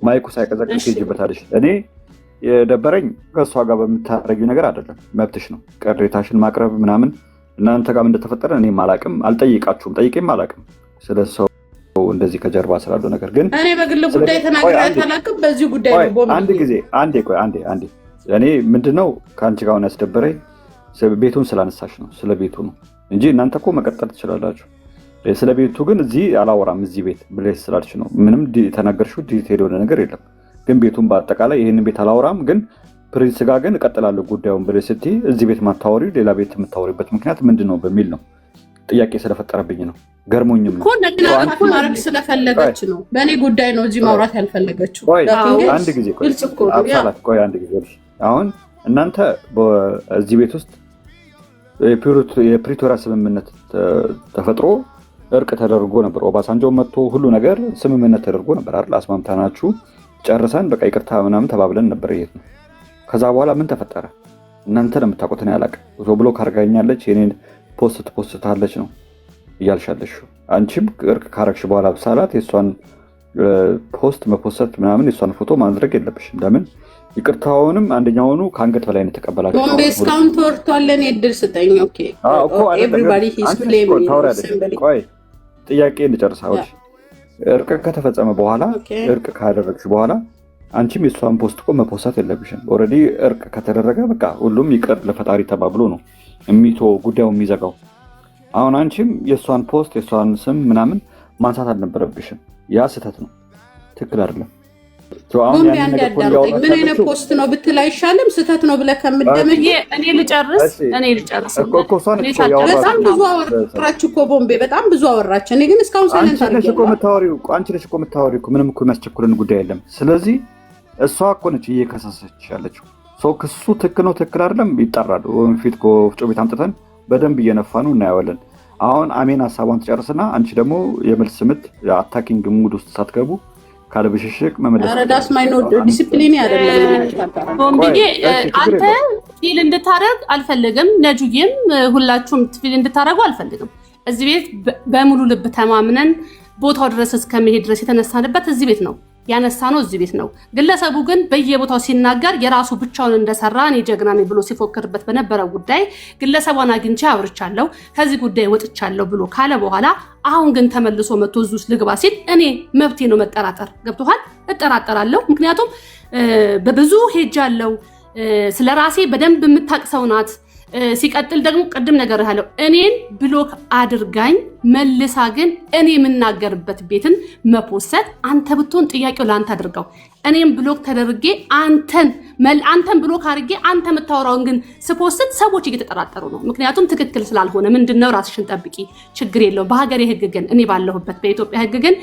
ማይኩ ሳይቀዘቅዝ ትሄጂበታለሽ። እኔ የደበረኝ ከእሷ ጋር በምታረጊው ነገር አይደለም፣ መብትሽ ነው ቅሬታሽን ማቅረብ ምናምን። እናንተ ጋር እንደተፈጠረ እኔም አላቅም፣ አልጠይቃችሁም፣ ጠይቄም አላቅም ስለሰው እንደዚህ ከጀርባ ስላለው ነገር። ግን እኔ በግል ጉዳይ ተናግሬያት አላቅም። በዚህ ጉዳይ ነው አንድ ጊዜ አንዴ እኔ ምንድነው ከአንቺ ጋር ያስደበረኝ ቤቱን ስላነሳሽ ነው፣ ስለ ቤቱ ነው እንጂ እናንተ እኮ መቀጠል ትችላላችሁ። ስለ ቤቱ ግን እዚህ አላወራም እዚህ ቤት ብለሽ ስላልሽ ነው። ምንም የተናገርሽው ዲቴል የሆነ ነገር የለም። ግን ቤቱን በአጠቃላይ ይህንን ቤት አላወራም፣ ግን ፕሪንስ ጋር ግን እቀጥላለሁ ጉዳዩን ብለሽ ስትይ እዚህ ቤት ማታወሪው ሌላ ቤት የምታወሪበት ምክንያት ምንድን ነው በሚል ነው ጥያቄ ስለፈጠረብኝ ነው። ገርሞኝም ነው እኮ ማድረግ ስለፈለገች ነው። በእኔ ጉዳይ ነው እዚህ ማውራት ያልፈለገችው። አንድ ጊዜ ቆይ አንድ ጊዜ አሁን እናንተ በዚህ ቤት ውስጥ የፕሪቶሪያ ስምምነት ተፈጥሮ እርቅ ተደርጎ ነበር። ኦባሳንጆ መጥቶ ሁሉ ነገር ስምምነት ተደርጎ ነበር አይደል? አስማምታናችሁ ጨርሰን በቃ ይቅርታ ምናምን ተባብለን ነበር። ይሄት ነው። ከዛ በኋላ ምን ተፈጠረ? እናንተ ለምታውቁት ነው ያላቀ ብሎ ካርጋኛለች የኔን ፖስት ታለች ነው እያልሻለሽ። አንቺም እርቅ ካረግሽ በኋላ ብሳላት የሷን ፖስት መፖስት ምናምን የሷን ፎቶ ማድረግ የለብሽም። ለምን ይቅርታውንም አንደኛውኑ ከአንገት በላይ ነው ተቀበላችሁ። እስካሁን ተወርቷለን። እድል ስጠኝ። ኦኬ ኤቭሪባዲ ሂስ ክሌሚንግ ቆይ ጥያቄ እንጨርሳዎች። እርቅ ከተፈጸመ በኋላ እርቅ ካደረግሽ በኋላ አንቺም የሷን ፖስት እኮ መፖስት የለብሽም። ኦልሬዲ እርቅ ከተደረገ በቃ ሁሉም ይቅር ለፈጣሪ ተባብሎ ነው የሚቶ ጉዳዩ የሚዘጋው። አሁን አንቺም የሷን ፖስት የሷን ስም ምናምን ማንሳት አልነበረብሽም። ያ ስህተት ነው፣ ትክክል አይደለም። ምን አይነት ፖስት ነው ብትል አይሻልም? ስህተት ነው ብለህ ከምትደምዬ እኔ ልጨርስ። በጣም ብዙ አወራች እኮ ቦምቤ፣ በጣም ብዙ አወራች። እኔ ግን እስካሁን ሳይለንት አንቺ ነሽ እኮ የምታወሪው። ምንም እኮ የሚያስቸኩልን ጉዳይ የለም። ስለዚህ እሷ እኮ ነች እየከሰሰች ያለችው። ሰው ክሱ ትክክል ነው ትክክል አይደለም ይጣራሉ። ፊት ወፍጮ ቤት አምጥተን በደንብ እየነፋ ነው እናየዋለን። አሁን አሜን ሀሳቧን ትጨርስና አንቺ ደግሞ የመልስ ምት አታኪንግ ሙድ ውስጥ ሳትገቡ ካለ ብሽሽቅ መመለስ አረዳስ ማይኖ ዲሲፕሊን አይደለም። ቦምቤ አንተ ፊል እንድታረግ አልፈልግም። ነጁዬም ሁላችሁም ፊል እንድታረጉ አልፈልግም። እዚህ ቤት በሙሉ ልብ ተማምነን ቦታው ድረስ እስከመሄድ ድረስ የተነሳንበት እዚህ ቤት ነው ያነሳነው፣ እዚህ ቤት ነው። ግለሰቡ ግን በየቦታው ሲናገር የራሱ ብቻውን እንደሰራ እኔ ጀግና ነኝ ብሎ ሲፎክርበት በነበረው ጉዳይ ግለሰቧን አግኝቼ አውርቻለሁ፣ ከዚህ ጉዳይ ወጥቻለሁ ብሎ ካለ በኋላ አሁን ግን ተመልሶ መጥቶ እዚህ ውስጥ ልግባ ሲል እኔ መብቴ ነው መጠራጠር። ገብቶሃል? እጠራጠራለሁ። ምክንያቱም በብዙ ሄጃለሁ። ስለ ራሴ በደንብ የምታቅሰው ናት። ሲቀጥል ደግሞ ቅድም ነገር ያለው እኔን ብሎክ አድርጋኝ መልሳ ግን እኔ የምናገርበት ቤትን መፖሰት አንተ ብትሆን ጥያቄው ለአንተ አድርገው። እኔም ብሎክ ተደርጌ አንተን ብሎክ አድርጌ አንተ የምታወራውን ግን ስፖስት ሰዎች እየተጠራጠሩ ነው። ምክንያቱም ትክክል ስላልሆነ ምንድነው ራስሽን ጠብቂ፣ ችግር የለውም። በሀገር የህግ ግን እኔ ባለሁበት በኢትዮጵያ ህግ ግን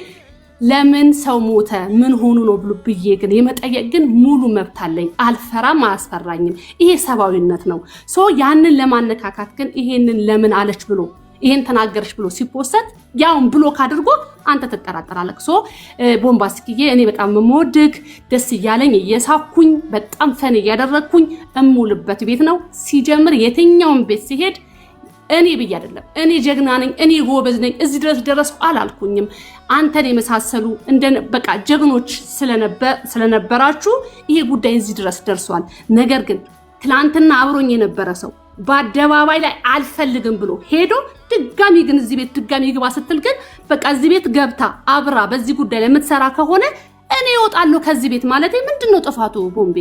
ለምን ሰው ሞተ ምን ሆኑ ነው ብሎ ብዬ ግን የመጠየቅ ግን ሙሉ መብት አለኝ። አልፈራም፣ አያስፈራኝም። ይሄ ሰብአዊነት ነው። ያንን ለማነካካት ግን ይሄንን ለምን አለች ብሎ ይሄን ተናገረች ብሎ ሲፖስት ያውን ብሎክ አድርጎ አንተ ትጠራጠራለህ። ቦምባስኪዬ እኔ በጣም የምወድግ ደስ እያለኝ እየሳኩኝ በጣም ፈን እያደረግኩኝ እሙልበት ቤት ነው። ሲጀምር የትኛውን ቤት ሲሄድ እኔ ብዬ አይደለም እኔ ጀግና ነኝ እኔ ጎበዝ ነኝ እዚህ ድረስ ደረስኩ አላልኩኝም። አንተን የመሳሰሉ በቃ ጀግኖች ስለነበራችሁ ይሄ ጉዳይ እዚህ ድረስ ደርሷል። ነገር ግን ትላንትና አብሮኝ የነበረ ሰው በአደባባይ ላይ አልፈልግም ብሎ ሄዶ ድጋሚ ግን እዚህ ቤት ድጋሚ ግባ ስትል ግን በቃ እዚህ ቤት ገብታ አብራ በዚህ ጉዳይ ላይ የምትሰራ ከሆነ እኔ እወጣለሁ ከዚህ ቤት ማለት ምንድነው ጥፋቱ? ቦምቤ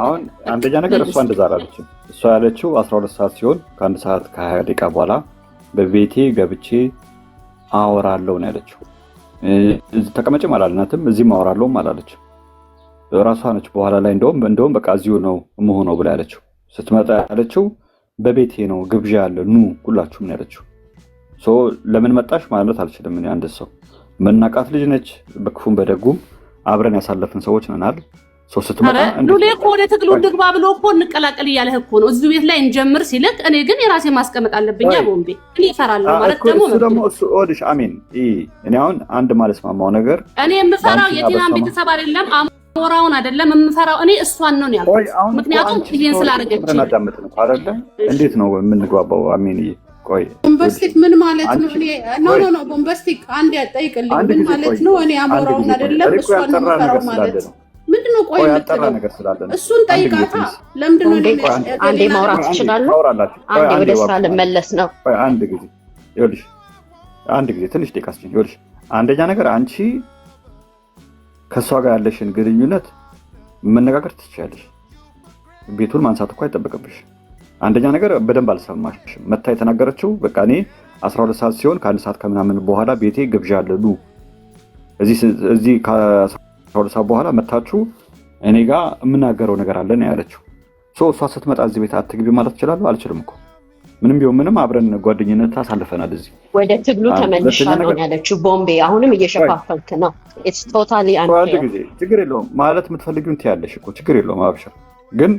አሁን አንደኛ ነገር እሷ እንደዛ አላለችም። እሷ ያለችው 12 ሰዓት ሲሆን ከአንድ ሰዓት ከ20 ደቂቃ በኋላ በቤቴ ገብቼ አወራለሁ ነው ያለችው። ተቀመጭም አላለናትም፣ እዚህም አወራለሁም አላለችም። ራሷ ነች በኋላ ላይ እንደውም በቃ እዚሁ ነው የምሆነው ብላ ያለችው። ስትመጣ ያለችው በቤቴ ነው ግብዣ ያለ ኑ ሁላችሁም ነው ያለችው። ለምን መጣሽ ማለት አልችልም። እኔ አንድ ሰው መናቃት ልጅ ነች። በክፉም በደጉም አብረን ያሳለፍን ሰዎች ነናል። ስትመጣ ሉሌ እኮ ወደ ትግሉ እንግባ ብሎ እኮ እንቀላቀል እያለህ እኮ ነው እዚህ ቤት ላይ እንጀምር ሲልክ እኔ ግን የራሴ ማስቀመጥ አለብኝ። ቦምቤ እኔ እፈራለሁ ማለት ደግሞ እሱ ኦዲሽ አሜን። እኔ አሁን አንድ ማለት ማማው ነገር እኔ የምፈራው የቲናን ቤተሰብ አይደለም አሞራውን አይደለም የምፈራው እኔ እሷን ነው ያልኩት። ምክንያቱም ይሄን ስላደረገች እንዴት ነው የምንግባባው? አሜን ቆይ ቦምባስቲክ ምን ማለት ነው? እኔ ኖ ቦምባስቲክ አንድ ያጠይቅልኝ ምን ማለት ነው? እኔ አሞራውን አይደለም እሷን ነው የምፈራው ማለት ነው። ምንድነው? ቆይ ያጠራ ነገር ስላለ እሱን ጠይቃታ። ለምንድነው አንዴ ማውራት ትችላለህ? አንዴ ወደ ስራ ልመለስ ነው። ቆይ አንድ ጊዜ ይኸውልሽ፣ አንድ ጊዜ ትንሽ ደቂቃ ይኸውልሽ። አንደኛ ነገር አንቺ ከሷ ጋር ያለሽን ግንኙነት መነጋገር ትችያለሽ። ቤቱን ማንሳት እኮ አይጠበቅብሽ። አንደኛ ነገር በደንብ አልሰማሽም። መታ የተናገረችው በቃ እኔ 12 ሰዓት ሲሆን ከአንድ ሰዓት ከምናምን በኋላ ቤቴ ግብዣ አለ ሉ እዚህ ከ12 ሰዓት በኋላ መታችሁ እኔ ጋር የምናገረው ነገር አለ ነው ያለችው። እሷ ስትመጣ እዚህ ቤት አትግቢ ማለት እችላለሁ? አልችልም እኮ ምንም ቢሆን ምንም አብረን ጓደኝነት አሳልፈናል። እዚህ ወደ ትግሉ ተመልሻለሁ ያለችው ቦምቤ አሁንም እየሸፋፈልክ ነው። ኢትስ ቶታሊ አንዴ ችግር የለውም ማለት የምትፈልጊውን ትያለሽ እኮ ችግር የለውም። አብሽር ግን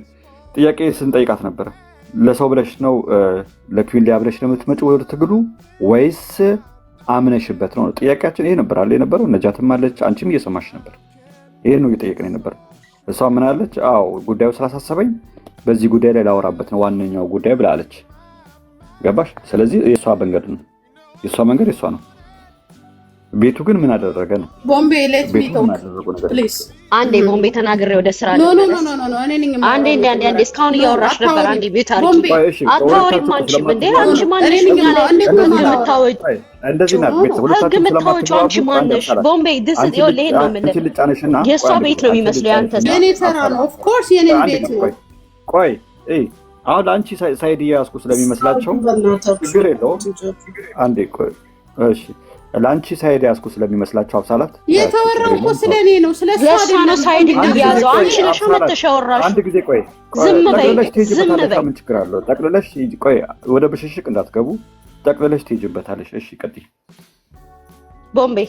ጥያቄ ስንጠይቃት ነበር። ለሰው ብለሽ ነው ለኩዊን ሊያ ብለሽ ነው የምትመጪው ወደ ትግሉ ወይስ አምነሽበት ነው? ጥያቄያችን ይሄ ነበር አለ የነበረው። ነጃትም አለች አንቺም እየሰማሽ ነበር። ይሄ ነው እየጠየቅን የነበረው። እሷ ምን አለች? አዎ ጉዳዩ ስላሳሰበኝ በዚህ ጉዳይ ላይ ላወራበት ነው ዋነኛው ጉዳይ ብላለች። ገባሽ? ስለዚህ የሷ መንገድ ነው የሷ መንገድ የሷ ነው። ቤቱ ግን ምን አደረገ ነው? ቦምቤ ሌት ሚ ቶክ ፕሊዝ። አንዴ ቦምቤ ተናግሬ ወደ ስራ ኖ እኔ ነኝ አንዴ እስካሁን እያወራሽ ነበር። አንዴ ቤት አርቂ አታወሪም አንቺም እንዴ? አንቺ ማንሽ የምታወጪ እንደዚህ ናት። ቤት ሁለታችሁ ስለማትተዋወቁ አንቺ ማንሽ ቦምቤ ድስ ይኸውልህ ይሄን ነው የምልህ። የእሷ ቤት ነው የሚመስለው ያንተ የኔ ተራ ነው። ኦፍ ኮርስ የኔ ቤት ነው። ቆይ አሁን አንቺ ሳይድ ያስኩ ስለሚመስላቸው ችግር የለውም። አንዴ ቆይ እሺ ላንቺ ሳይድ ያስኩ ስለሚመስላችሁ አብሳላት የተወራው እኮ ስለኔ ነው። ስለሷ ነው ሳይድ እንዲያዘው አንቺ ነሽ መተሻወራሽ። አንድ ጊዜ ቆይ ዝም በይ ምን ችግር አለው? ጠቅልለሽ ቆይ ወደ ብሽሽቅ እንዳትገቡ ጠቅልለሽ ትሄጂበታለሽ። እሺ ቀጥይ ቦምቤ።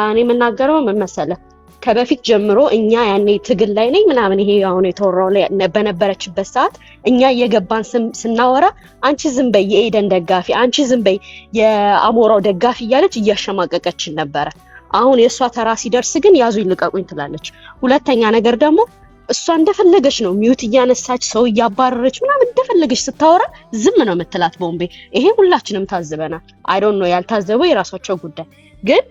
እኔ የምናገረው ምን መሰለህ፣ ከበፊት ጀምሮ እኛ ያኔ ትግል ላይ ነኝ ምናምን ይሄ አሁን የተወራው ላይ በነበረችበት ሰዓት እኛ እየገባን ስናወራ አንቺ ዝም በይ የኤደን ደጋፊ፣ አንቺ ዝም በይ የአሞራው ደጋፊ እያለች እያሸማቀቀችን ነበረ። አሁን የእሷ ተራ ሲደርስ ግን ያዙ ይልቀቁኝ ትላለች። ሁለተኛ ነገር ደግሞ እሷ እንደፈለገች ነው ሚዩት እያነሳች ሰው እያባረረች ምናምን እንደፈለገች ስታወራ ዝም ነው የምትላት ቦምቤ። ይሄ ሁላችንም ታዝበናል። አይ ዶንት ኖ ያልታዘበው የራሳቸው ጉዳይ። ግን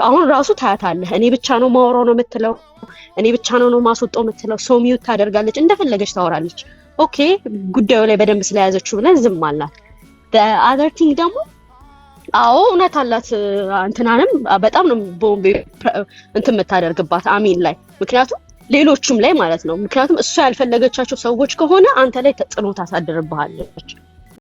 አሁን ራሱ ታያታለህ። እኔ ብቻ ነው ማወራው ነው የምትለው፣ እኔ ብቻ ነው ማስወጣው የምትለው። ሰው ሚዩት ታደርጋለች፣ እንደፈለገች ታወራለች። ኦኬ ጉዳዩ ላይ በደንብ ስለያዘችው ብለን ዝም አላት። the other thing ደግሞ አዎ እውነት አላት። እንትናንም በጣም ነው ቦምቤ እንትን የምታደርግባት አሚን ላይ፣ ምክንያቱም ሌሎቹም ላይ ማለት ነው። ምክንያቱም እሷ ያልፈለገቻቸው ሰዎች ከሆነ አንተ ላይ ተጽዕኖ ታሳድርብሃለች።